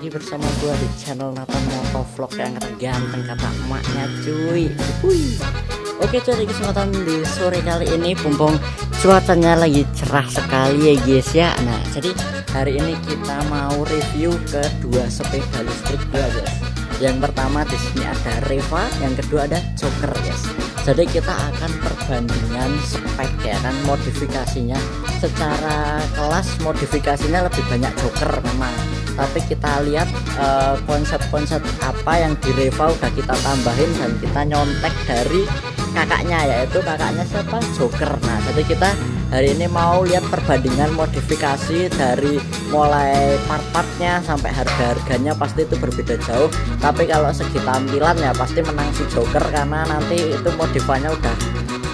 lagi bersama gua di channel Nathan Motovlog yang terganteng kata emaknya cuy. Oke cuy, di kesempatan di sore kali ini mumpung cuacanya lagi cerah sekali ya guys ya. Nah jadi hari ini kita mau review kedua sepeda listrik gua guys. Yang pertama di sini ada Reva, yang kedua ada Joker guys. Jadi kita akan perbandingan spek ya kan, modifikasinya secara kelas modifikasinya lebih banyak Joker memang, tapi kita lihat konsep-konsep apa yang di Reva udah kita tambahin dan kita nyontek dari kakaknya, yaitu kakaknya siapa, Joker. Nah jadi kita hari ini mau lihat perbandingan modifikasi dari mulai part-partnya sampai harga-harganya, pasti itu berbeda jauh, tapi kalau segi tampilan ya pasti menang si Joker karena nanti itu modifannya udah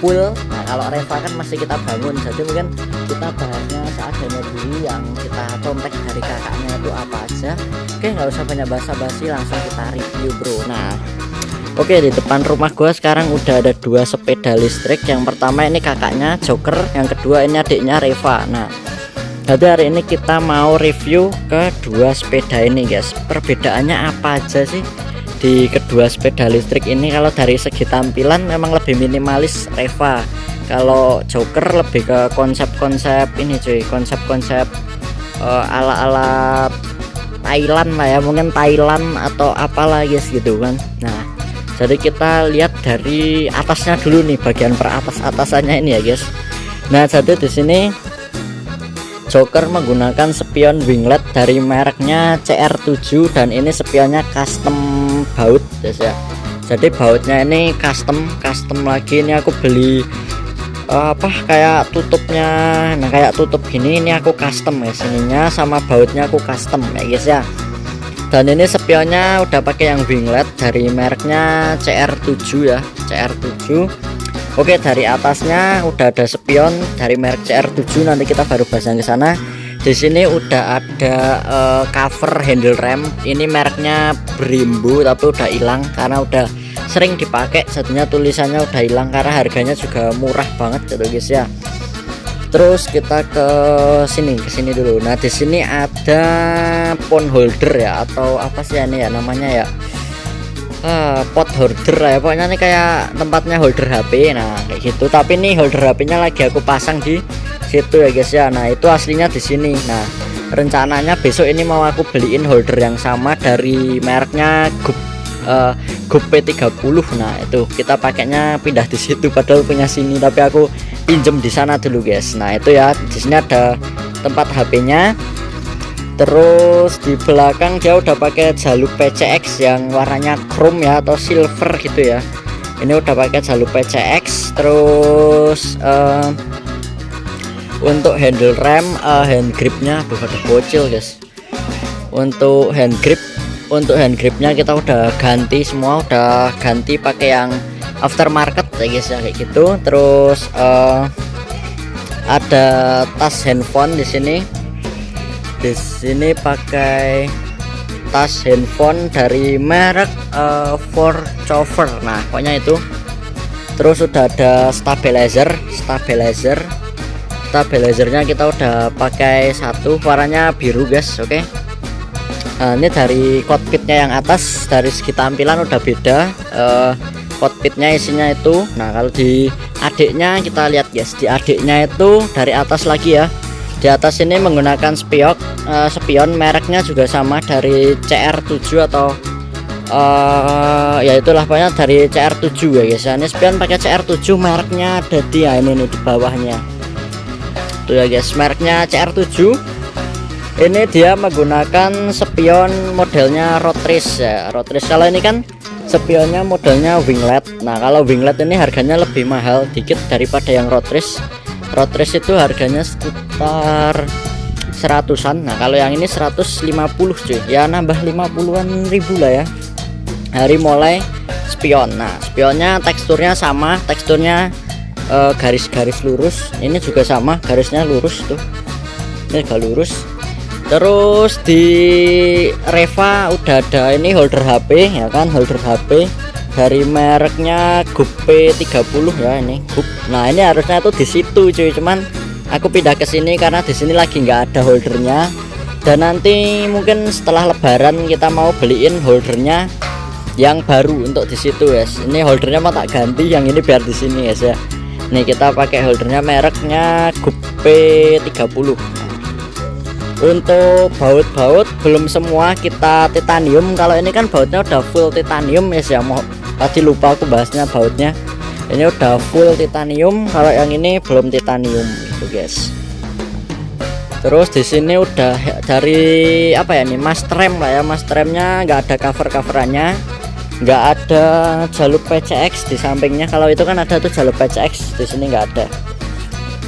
full. Nah kalau Reva kan masih kita bangun, jadi mungkin kita bahasnya seadanya dulu yang kita contek dari kakaknya itu apa aja. Oke, nggak usah banyak basa-basi, langsung kita review bro. Nah oke, di depan rumah gua sekarang udah ada dua sepeda listrik. Yang pertama ini kakaknya Joker, yang kedua ini adiknya Reva. Nah jadi hari ini kita mau review kedua sepeda ini guys. Perbedaannya apa aja sih di kedua sepeda listrik ini? Kalau dari segi tampilan memang lebih minimalis Reva, kalau Joker lebih ke konsep-konsep ini cuy, konsep-konsep ala-ala Thailand lah ya, mungkin Thailand atau apalah guys gitu kan. Nah jadi kita lihat dari atasnya dulu nih, bagian per atas-atasannya ini ya guys. Nah jadi di sini Joker menggunakan spion winglet dari mereknya CR7 dan ini spionnya custom baut guys ya. Jadi bautnya ini custom lagi. Ini aku beli kayak tutupnya, nah kayak tutup gini, ini aku custom ya, sininya sama bautnya aku custom ya guys ya. Dan ini spionnya udah pakai yang winglet dari mereknya CR7 ya, CR7. Oke, dari atasnya udah ada spion dari merek CR7, nanti kita baru bahas yang ke sana. Di sini udah ada cover handle rem, ini mereknya Brembo tapi udah hilang karena udah sering dipakai, jadinya tulisannya udah hilang karena harganya juga murah banget gitu guys ya. Terus kita ke sini dulu. Nah di sini ada phone holder ya, atau apa sih ini ya namanya ya, pot holder ya, pokoknya ini kayak tempatnya holder HP. Nah kayak gitu, tapi nih holder HP-nya lagi aku pasang di situ ya guys ya. Nah itu aslinya di sini. Nah rencananya besok ini mau aku beliin holder yang sama dari mereknya Gup P30. Nah itu kita pakainya pindah di situ, padahal punya sini tapi aku pinjem di sana dulu guys. Nah itu ya, di sini ada tempat HP-nya. Terus di belakang dia udah pakai jalur PCX yang warnanya chrome ya, atau silver gitu ya. Ini udah pakai jalur PCX. Terus untuk handle rem, hand gripnya ada bocil guys. Untuk hand gripnya kita udah ganti semua, udah ganti pakai yang aftermarket ya guys ya, kayak gitu. Terus ada tas handphone di sini. Di sini pakai tas handphone dari merek Forchover. Nah pokoknya itu. Terus udah ada stabilizernya kita udah pakai satu, warnanya biru guys. Oke. Nah, ini dari cockpitnya yang atas, dari segi tampilan udah beda. Cockpitnya isinya itu. Nah kalau di adiknya kita lihat guys, di adiknya itu dari atas lagi ya. Di atas ini menggunakan spion mereknya juga sama dari CR7 atau ya itulah pokoknya dari CR7 ya guys. Ini spion pakai CR7, mereknya ada di ini nih di bawahnya tuh ya guys, mereknya CR7. Ini dia menggunakan spion modelnya Rotris ya, Rotris. Kalau ini kan spionnya modelnya winglet. Nah kalau winglet ini harganya lebih mahal dikit daripada yang Rotris. Rotris itu harganya sekitar 100-an. Nah kalau yang ini 150 cuy, ya nambah 50-an ribu lah ya dari mulai spion. Nah spionnya teksturnya sama, teksturnya garis-garis lurus. Ini juga sama, garisnya lurus tuh, ini agak lurus. Terus di Reva udah ada ini holder HP ya kan, holder HP dari mereknya Gup P30 ya, ini Gup. Nah ini harusnya tuh di situ cuy, cuman aku pindah ke sini karena di sini lagi nggak ada holdernya. Dan nanti mungkin setelah lebaran kita mau beliin holdernya yang baru untuk di situ guys. Ini holdernya mau tak ganti, yang ini biar di sini guys ya. Nih kita pakai holdernya mereknya GUP30. Untuk baut-baut belum semua kita titanium. Kalau ini kan bautnya udah full titanium guys ya. Mau tadi lupa aku bahasnya bautnya. Ini udah full titanium. Kalau yang ini belum titanium gitu guys. Terus di sini udah dari apa ya nih, mas rem lah ya. Mas remnya nggak ada cover-coverannya, nggak ada jalur PCX di sampingnya. Kalau itu kan ada tuh jalur PCX, di sini nggak ada.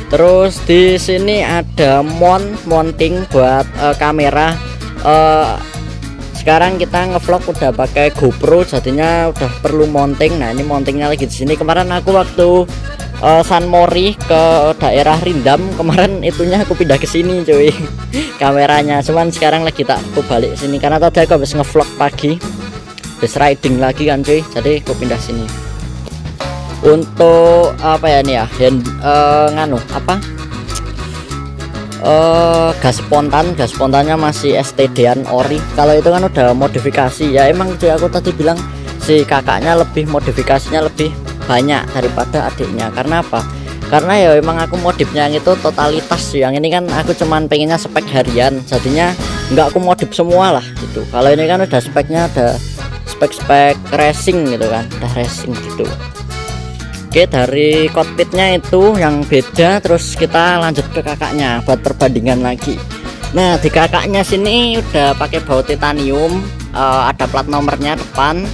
Terus di sini ada mounting buat kamera. Sekarang kita ngevlog udah pakai GoPro, jadinya udah perlu mounting. Nah ini mountingnya lagi di sini. Kemarin aku waktu San Mori ke daerah Rindam kemarin, itunya aku pindah ke sini cuy kameranya. Cuman sekarang lagi aku balik sini karena tadi aku habis ngevlog pagi, habis riding lagi kan cuy, jadi aku pindah sini. Untuk apa ya nih ya, gas spontannya masih STD-an ori. Kalau itu kan udah modifikasi ya. Emang cuy aku tadi bilang si kakaknya lebih modifikasinya lebih banyak daripada adiknya. Karena apa? Karena ya emang aku modifnya yang itu totalitas. Yang ini kan aku cuman pengennya spek harian, jadinya nggak aku modif semua lah gitu. Kalau ini kan udah speknya ada spek racing gitu kan, udah racing gitu. Oke, dari cockpitnya itu yang beda. Terus kita lanjut ke kakaknya buat perbandingan lagi. Nah di kakaknya sini udah pakai baut titanium, ada plat nomornya depan.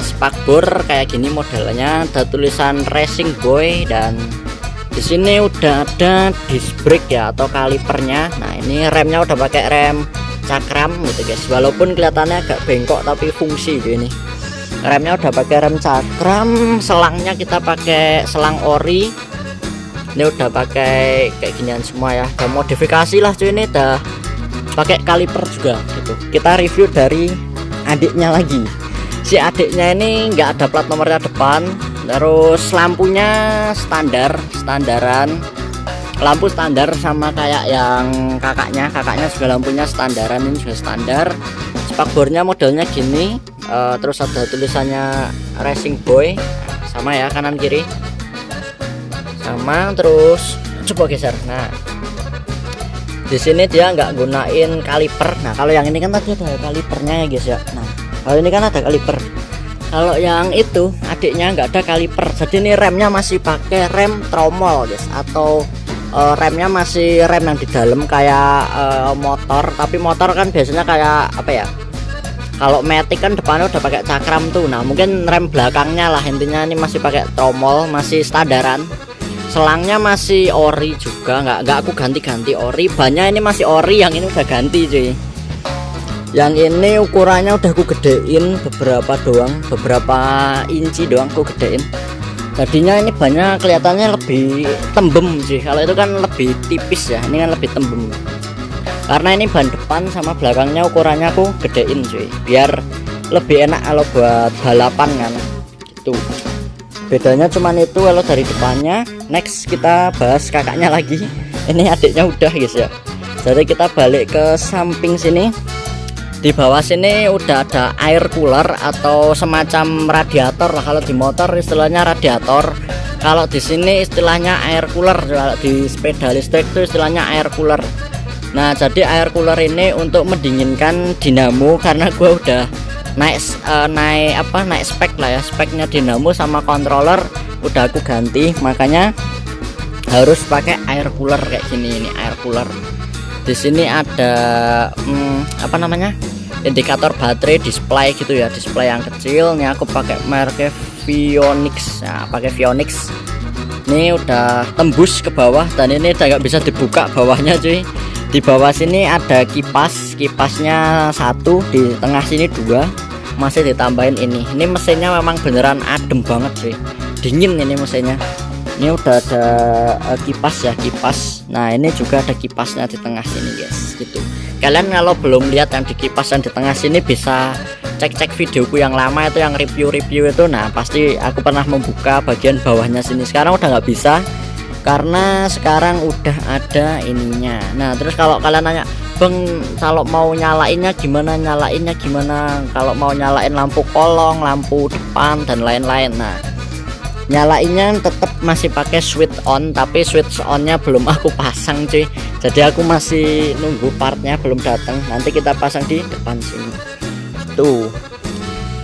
Spakbor kayak gini modelnya, ada tulisan Racing Boy, dan di sini udah ada disc brake ya atau kalipernya. Nah ini remnya udah pakai rem cakram gitu guys, walaupun kelihatannya agak bengkok tapi fungsi ini. Remnya udah pakai rem cakram, selangnya kita pakai selang ori. Ini udah pakai kayak ginian semua ya, udah modifikasi lah cuy. Ini udah pakai kaliper juga gitu. Kita review dari adiknya lagi. Si adiknya ini nggak ada plat nomornya depan. Terus lampunya standaran, lampu standar sama kayak yang kakaknya juga lampunya standaran, ini juga standar. Spakbornya modelnya gini, terus ada tulisannya Racing Boy, sama ya kanan kiri sama. Terus coba geser. Nah di sini dia nggak gunain kaliper. Nah kalau yang ini kan tadi ada kalipernya ya guys ya. Nah kalau ini kan ada kaliper. Kalau yang itu adiknya nggak ada kaliper, jadi ini remnya masih pakai rem tromol guys, atau remnya masih rem yang di dalam kayak motor. Tapi motor kan biasanya kayak apa ya, kalau Matic kan depannya udah pakai cakram tuh. Nah mungkin rem belakangnya lah, intinya ini masih pakai tromol, masih standaran. Selangnya masih ori juga, nggak aku ganti ori. Bannya ini masih ori, yang ini udah ganti cuy. Yang ini ukurannya udah aku gedein beberapa inci doang aku gedein. Jadinya ini banyak kelihatannya lebih tembem sih. Kalau itu kan lebih tipis ya, ini kan lebih tembem. Karena ini ban depan sama belakangnya ukurannya aku gedein cuy, biar lebih enak kalau buat balapan kan gitu. Bedanya cuman itu kalau dari depannya. Next kita bahas kakaknya lagi. Ini adiknya udah guys ya. Jadi kita balik ke samping sini. Di bawah sini udah ada air cooler atau semacam radiator lah. Kalau di motor istilahnya radiator, kalau di sini istilahnya air cooler. Kalau di sepeda listrik itu istilahnya air cooler. Nah jadi air cooler ini untuk mendinginkan dinamo, karena gua udah naik spek lah ya, speknya dinamo sama controller udah aku ganti, makanya harus pakai air cooler kayak gini. Ini air cooler. Di sini ada indikator baterai, display gitu ya, display yang kecil. Nih aku pakai merek Vionix. Nah pakai Vionix ini udah tembus ke bawah, dan ini udah nggak bisa dibuka bawahnya cuy. Di bawah sini ada kipasnya satu, di tengah sini dua, masih ditambahin ini mesinnya memang beneran adem banget cuy, dingin ini mesinnya. Ini udah ada kipas. Nah ini juga ada kipasnya di tengah sini guys gitu. Kalian kalau belum lihat yang di kipas yang di tengah sini bisa cek videoku yang lama itu, yang review itu. Nah pasti aku pernah membuka bagian bawahnya sini. Sekarang udah nggak bisa karena sekarang udah ada ininya. Nah terus kalau kalian nanya Bang, kalau mau nyalainnya gimana, kalau mau nyalain lampu kolong, lampu depan dan lain-lain. Nah, nyalainnya tetap masih pakai switch on, tapi switch onnya belum aku pasang cuy, jadi aku masih nunggu partnya belum datang, nanti kita pasang di depan sini tuh.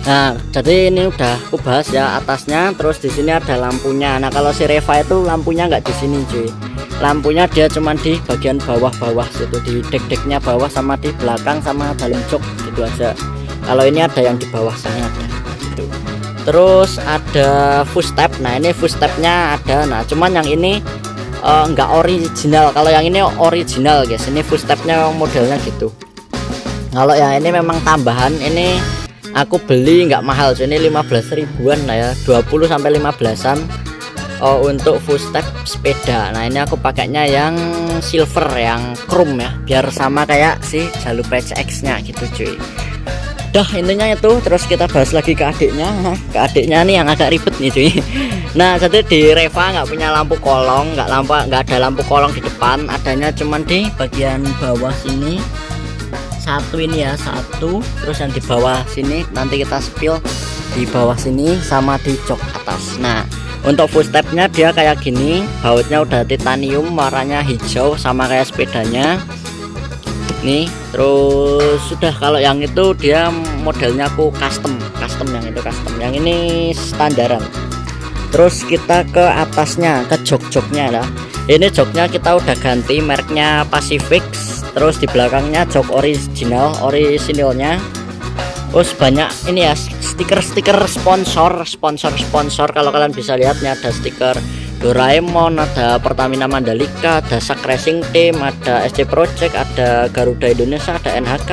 Nah, jadi ini udah aku bahas ya atasnya, terus di sini ada lampunya. Nah, kalau si Reva itu lampunya nggak di sini cuy, lampunya dia cuman di bagian bawah situ, di dek-deknya bawah sama di belakang sama dalam jok gitu aja. Kalau ini ada yang di bawah sana ada gitu. Terus ada footstep. Nah, ini footstepnya ada. Nah, cuman yang ini nggak original. Kalau yang ini original guys, ini footstepnya modelnya gitu. Kalau yang ini memang tambahan, ini aku beli nggak mahal, ini 15 ribuan lah ya, 20 sampai 15-an untuk footstep sepeda. Nah, ini aku pakainya yang silver, yang chrome ya, biar sama kayak si jalur PCX nya gitu cuy. Dah, intinya itu. Terus kita bahas lagi ke adiknya. Nah, ke adiknya nih yang agak ribet nih cuy. Nah, jadi di Reva nggak punya lampu kolong, nggak ada lampu kolong di depan, adanya cuman di bagian bawah sini satu, ini ya satu, terus yang di bawah sini nanti kita spill di bawah sini sama di jok atas. Nah, untuk footstepnya dia kayak gini, bautnya udah titanium, warnanya hijau sama kayak sepedanya nih. Terus sudah, kalau yang itu dia modelnya aku custom, yang itu custom, yang ini standaran. Terus kita ke atasnya, ke jok-joknya lah. Ini joknya kita udah ganti, mereknya Pacific. Terus di belakangnya jok originalnya. Terus banyak ini ya stiker sponsor. Kalau kalian bisa lihat nih, ada stiker Doraemon, ada Pertamina Mandalika, ada Sak Racing Team, ada SC Project, ada Garuda Indonesia, ada NHK,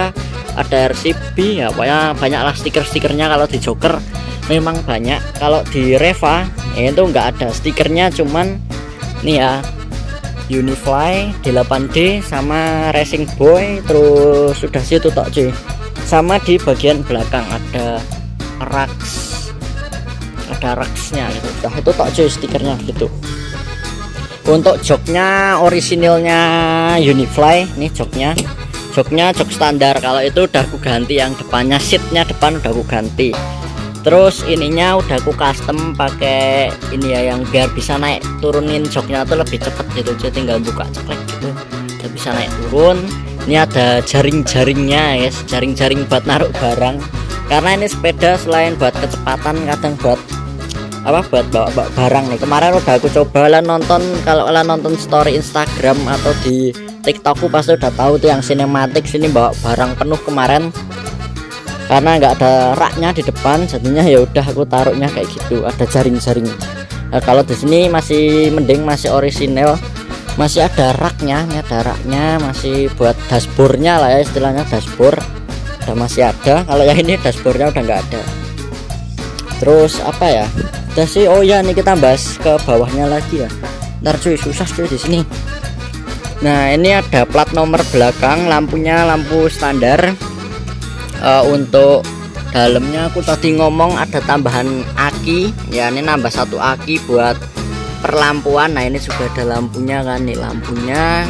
ada RCB ya, pokoknya banyaklah stikernya. Kalau di Joker memang banyak. Kalau di Reva itu nggak ada stikernya, cuman nih ya Unifly, D8D sama Racing Boy, terus sudah situ tok cuy. Sama di bagian belakang ada Rax-nya gitu. Udah itu tok cuy stikernya gitu. Untuk joknya orisinilnya Unifly, nih joknya jok standar. Kalau itu udah aku ganti, yang depannya seatnya depan udah aku ganti. Terus ininya udah aku custom pakai ini ya, yang biar bisa naik turunin joknya tuh lebih cepet gitu, jadi tinggal buka ceklek gitu udah bisa naik turun. Ini ada jaring-jaringnya guys, jaring-jaring buat naruh barang, karena ini sepeda selain buat kecepatan kadang buat buat bawa barang nih. Kemarin udah aku coba lah nonton, kalau kalian nonton story Instagram atau di TikTokku pasti udah tahu tuh yang sinematik sini bawa barang penuh kemarin, karena nggak ada raknya di depan, jadinya ya udah aku taruhnya kayak gitu, ada jaring-jaring. Nah, kalau di sini masih mending, masih orisinal, masih ada raknya, masih buat dashboardnya lah ya, istilahnya dashboard udah masih ada. Kalau yang ini dashboardnya udah nggak ada. Terus apa ya, udah sih. Oh ya, nih kita bahas ke bawahnya lagi ya, ntar cuy susah cuy di sini. Nah, ini ada plat nomor belakang, lampunya lampu standar. Untuk dalamnya aku tadi ngomong ada tambahan aki ya, ini nambah satu aki buat perlampuan. Nah, ini juga ada lampunya kan, nih lampunya.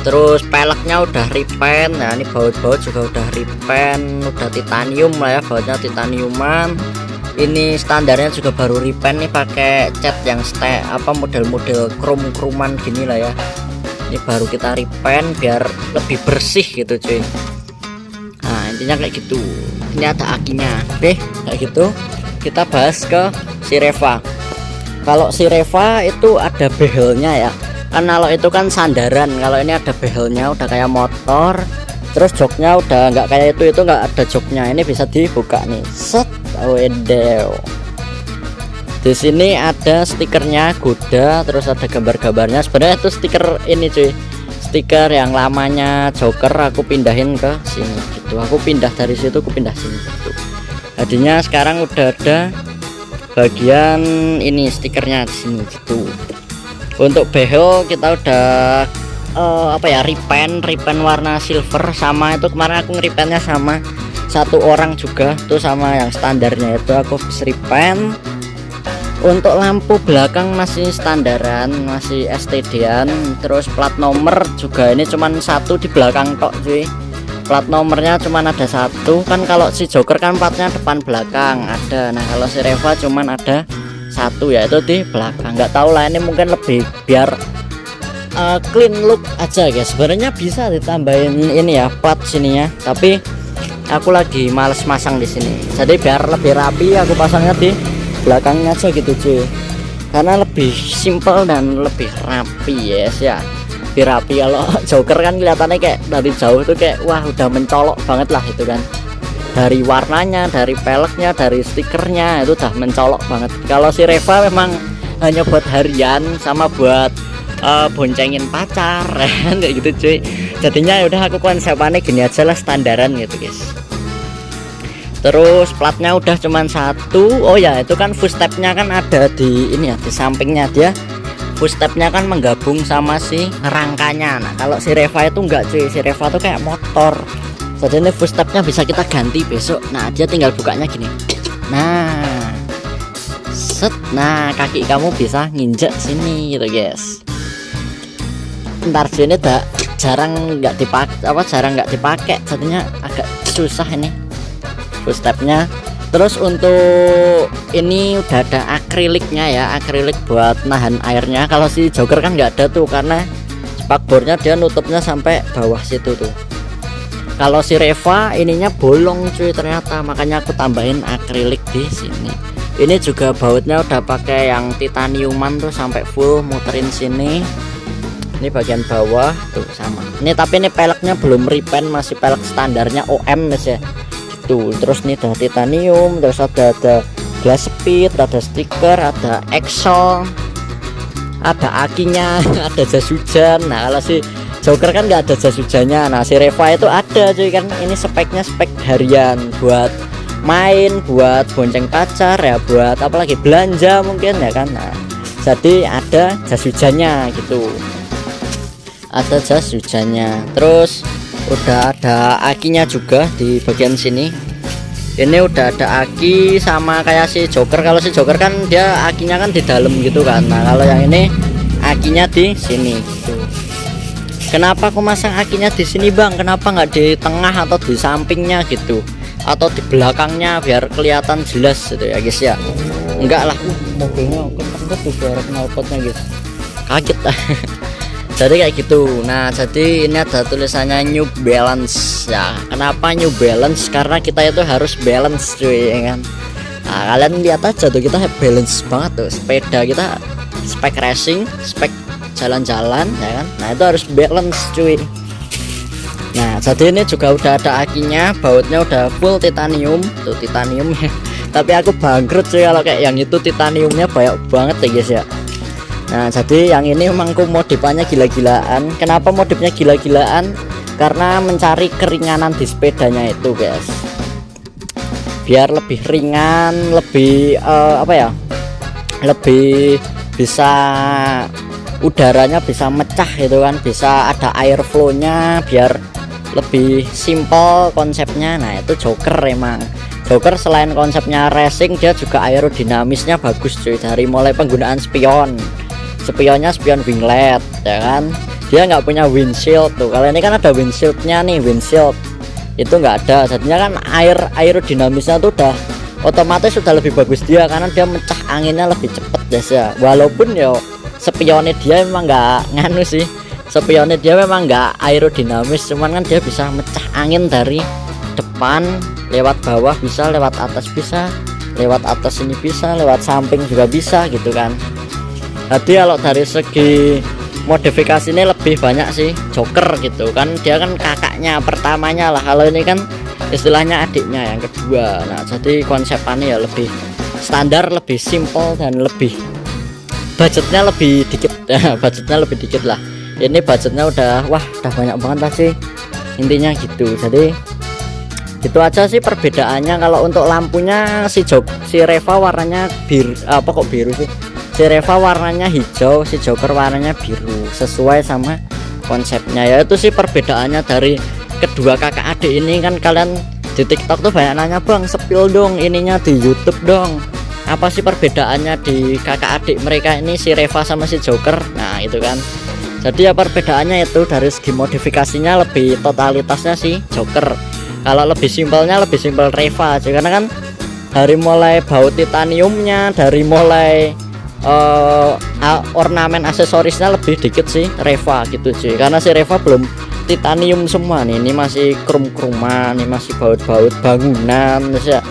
Terus peleknya udah repaint. Nah, ini baut-baut juga udah repaint, udah titanium lah ya, bautnya titaniuman. Ini standarnya juga baru repaint nih, pakai cat yang model-model krum-kruman gini lah ya. Ini baru kita repaint biar lebih bersih gitu cuy. Nah, intinya kayak gitu. Ini ada akinya. Oke, kayak gitu. Kita bahas ke si Reva. Kalau si Reva itu ada behelnya ya, kan kalau itu kan sandaran, kalau ini ada behelnya, udah kayak motor. Terus joknya udah nggak kayak itu nggak ada joknya, ini bisa dibuka nih, set. Wedew. Di sini ada stikernya kuda, terus ada gambar-gambarnya. Sebenarnya itu stiker ini cuy, stiker yang lamanya Joker aku pindahin ke sini gitu. Aku pindah dari situ, aku pindah sini gitu. Jadinya sekarang udah ada bagian ini stikernya di sini gitu. Untuk behel kita udah repaint warna silver, sama itu kemarin aku ngerepaintnya sama satu orang juga tuh, sama yang standarnya itu aku habis repaint. Untuk lampu belakang masih standaran, masih STD-an. Terus plat nomor juga ini cuman satu di belakang tok cuy. Plat nomornya cuman ada satu kan. Kalau si Joker kan platnya depan belakang ada. Nah kalau si Reva cuman ada satu, yaitu di belakang. Nggak tahu lah, ini mungkin lebih biar clean look aja guys. Sebenarnya bisa ditambahin ini ya plat sininya, tapi aku lagi males masang di sini. Jadi biar lebih rapi aku pasangnya di belakangnya aja gitu cuy, karena lebih simple dan lebih rapi yes ya. Lebih rapi. Kalau Joker kan kelihatannya kayak dari jauh tuh kayak wah udah mencolok banget lah itu kan. Dari warnanya, dari peleknya, dari stikernya itu udah mencolok banget. Kalau si Reva memang hanya buat harian sama buat boncengin pacar kayak gitu cuy. Jadinya udah aku konsepannya gini aja lah, standaran gitu guys. Terus platnya udah cuman satu. Oh ya itu kan footstepnya kan ada di ini ya, di sampingnya dia. Footstepnya kan menggabung sama si rangkanya. Nah kalau si Reva itu enggak cuy, si Reva tuh kayak motor. Jadi ini footstepnya bisa kita ganti besok. Nah dia tinggal bukanya gini. Nah set, nah kaki kamu bisa nginjek sini gitu guys. Ntar sini jarang nggak dipakai, jadinya agak susah ini footstepnya. Terus untuk ini udah ada akriliknya ya, akrilik buat nahan airnya. Kalau si Joker kan nggak ada tuh, karena spakbornya dia nutupnya sampai bawah situ tuh. Kalau si Reva ininya bolong cuy ternyata, makanya aku tambahin akrilik di sini. Ini juga bautnya udah pakai yang titaniuman tuh sampai full, muterin sini. Ini bagian bawah tuh sama. Ini tapi ini peleknya belum repaint, masih pelek standarnya OM mas ya. Gitu. Terus ini ada titanium, terus ada glass speed, ada stiker, ada axle, ada akinya, ada jas hujan. Nah kalau si Joker kan nggak ada jas hujannya. Nah si Reva itu ada cuy kan. Ini speknya spek harian buat main, buat bonceng pacar ya, buat apalagi belanja mungkin ya kan. Nah jadi ada jas hujannya gitu, ada jas hujannya. Terus udah ada akinya juga di bagian sini. Ini udah ada aki sama kayak si Joker. Kalau si Joker kan dia akinya kan di dalam gitu kan. Nah kalau yang ini akinya di sini gitu. Kenapa aku masang akinya di sini bang? Kenapa nggak di tengah atau di sampingnya gitu, atau di belakangnya biar kelihatan jelas gitu ya guys ya? Enggak lah, mobilnya ketemu tuh suara knalpotnya guys, kaget jadi kayak gitu. Nah jadi ini ada tulisannya New Balance ya. Kenapa New Balance? Karena kita itu harus balance cuy ya kan. Nah kalian lihat aja tuh, kita balance banget tuh, sepeda kita spek racing, spek jalan-jalan ya kan. Nah itu harus balance cuy. Nah jadi ini juga udah ada akinya, bautnya udah full titanium tuh, titanium ya. Tapi aku bangkrut cuy kalau kayak yang itu titaniumnya banyak banget ya guys ya. Nah jadi yang ini memang modifannya gila-gilaan. Kenapa modifnya gila-gilaan? Karena mencari keringanan di sepedanya itu guys, biar lebih ringan, lebih apa ya, lebih bisa udaranya bisa mecah gitu kan, bisa ada air flow-nya biar lebih simple konsepnya. Nah itu Joker emang. Joker selain konsepnya racing, dia juga aerodinamisnya bagus cuy. Dari mulai penggunaan spionnya spion winglet ya kan, dia nggak punya windshield tuh. Kalau ini kan ada windshieldnya nih, windshield itu nggak ada. Jadinya kan aerodinamisnya tuh udah otomatis sudah lebih bagus dia, karena dia mecah anginnya lebih cepet guys ya. Walaupun ya spionnya dia memang nggak nganu sih, spionnya dia memang nggak aerodinamis, cuman kan dia bisa mecah angin dari depan, lewat bawah bisa, lewat atas bisa, lewat atas ini bisa, lewat samping juga bisa gitu kan. Jadi kalau dari segi modifikasi ini lebih banyak sih Joker gitu kan, dia kan kakaknya pertamanya lah. Kalau ini kan istilahnya adiknya yang kedua. Nah jadi konsepannya ya lebih standar, lebih simple, dan lebih budgetnya lebih dikit budgetnya lebih dikit lah. Ini budgetnya udah udah banyak banget lah sih intinya gitu. Jadi gitu aja sih perbedaannya. Kalau untuk lampunya si Reva warnanya biru, kok biru sih, si Reva warnanya hijau, si Joker warnanya biru, sesuai sama konsepnya. Ya itu sih perbedaannya dari kedua kakak adik ini kan. Kalian di TikTok tuh banyak nanya, bang spill dong ininya di YouTube dong, apa sih perbedaannya di kakak adik mereka ini, si Reva sama si Joker. Nah itu kan, jadi ya perbedaannya itu dari segi modifikasinya lebih totalitasnya si Joker. Kalau lebih simpelnya lebih simpel Reva aja, karena kan dari mulai baut titaniumnya, dari mulai ornamen aksesorisnya lebih dikit sih Reva gitu sih, karena si Reva belum titanium semua nih, ini masih krum-kruman, ini masih baut-baut bangunan ya,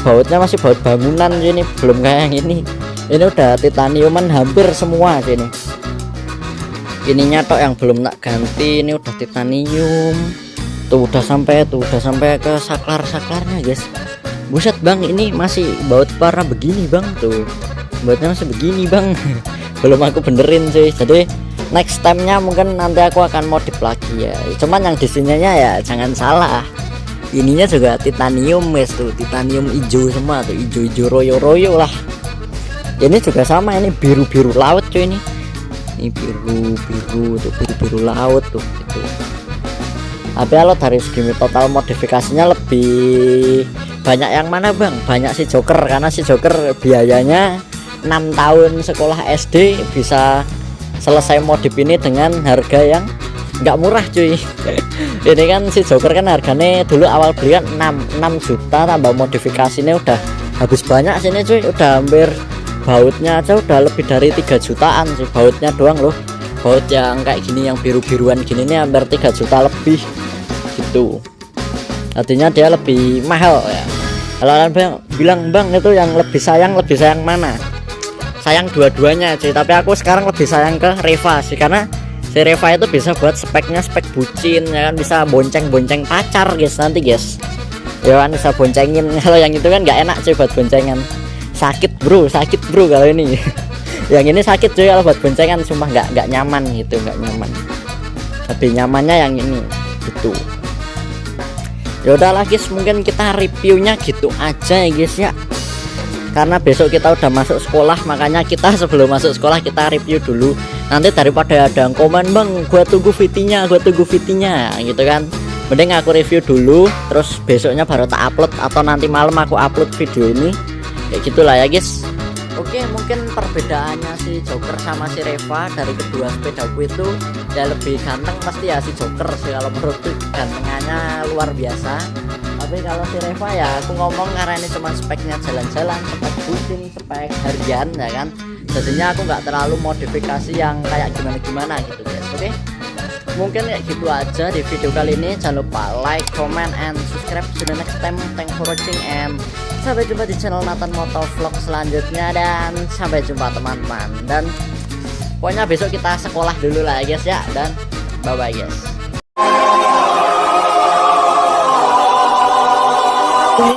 bautnya masih baut bangunan ini, belum kayak yang ini udah titaniuman hampir semua sih ininya tok yang belum tak ganti, ini udah titanium tuh, udah sampai ke saklar-saklarnya guys. Buset bang, ini masih baut warna begini bang, tuh bautnya masih begini bang. Belum aku benerin sih, jadi next time nya mungkin nanti aku akan modif lagi ya. Cuman yang di sininya ya jangan salah, ininya juga titanium guys, tuh titanium hijau semua tuh, hijau royo lah. Ini juga sama, ini biru laut cuy, ini biru tuh, biru laut tuh gitu. Tapi kalau dari segi total modifikasinya lebih banyak yang mana bang? Banyak si Joker, karena si Joker biayanya 6 tahun sekolah SD bisa selesai modif ini dengan harga yang nggak murah cuy. Ini kan si Joker kan harganya dulu awal beli kan 6 juta, tambah modifikasinya udah habis banyak sini cuy, udah hampir bautnya aja udah lebih dari 3 jutaan sih, bautnya doang loh. Baut yang kayak gini, yang biru-biruan gini ini hampir 3 juta lebih gitu, artinya dia lebih mahal ya. Kalau kalian bilang bang itu yang lebih sayang mana? Sayang dua-duanya sih, tapi aku sekarang lebih sayang ke Reva sih, karena si Reva itu bisa buat speknya spek bucin ya kan, bisa bonceng pacar guys nanti guys ya kan, bisa boncengin. Kalau yang itu kan nggak enak cuy buat boncengan, sakit bro kalau ini. Yang ini sakit cuy kalau buat boncengan, cuma nggak nyaman gitu, nggak nyaman. Lebih nyamannya yang ini gitu. Ya udahlah guys, mungkin kita reviewnya gitu aja ya guys ya, karena besok kita udah masuk sekolah, makanya kita sebelum masuk sekolah kita review dulu. Nanti daripada ada yang komen bang gua tunggu VT-nya gitu kan, mending aku review dulu terus besoknya baru tak upload, atau nanti malam aku upload video ini kayak gitulah ya guys. Oke, mungkin perbedaannya si Joker sama si Reva dari kedua sepedaku itu ya lebih ganteng pasti ya si Joker sih, kalau menurutku gantengannya luar biasa. Tapi kalau si Reva ya aku ngomong karena ini cuma speknya jalan-jalan, spek bucin, spek harian ya kan, jadinya aku nggak terlalu modifikasi yang kayak gimana gitu guys. Oke, mungkin ya gitu aja di video kali ini. Jangan lupa like, comment, and subscribe. See you next time. Thanks for watching, and sampai jumpa di channel Nathan Moto Vlog selanjutnya, dan sampai jumpa teman-teman. Dan pokoknya besok kita sekolah dulu lah guys ya, dan bye bye guys.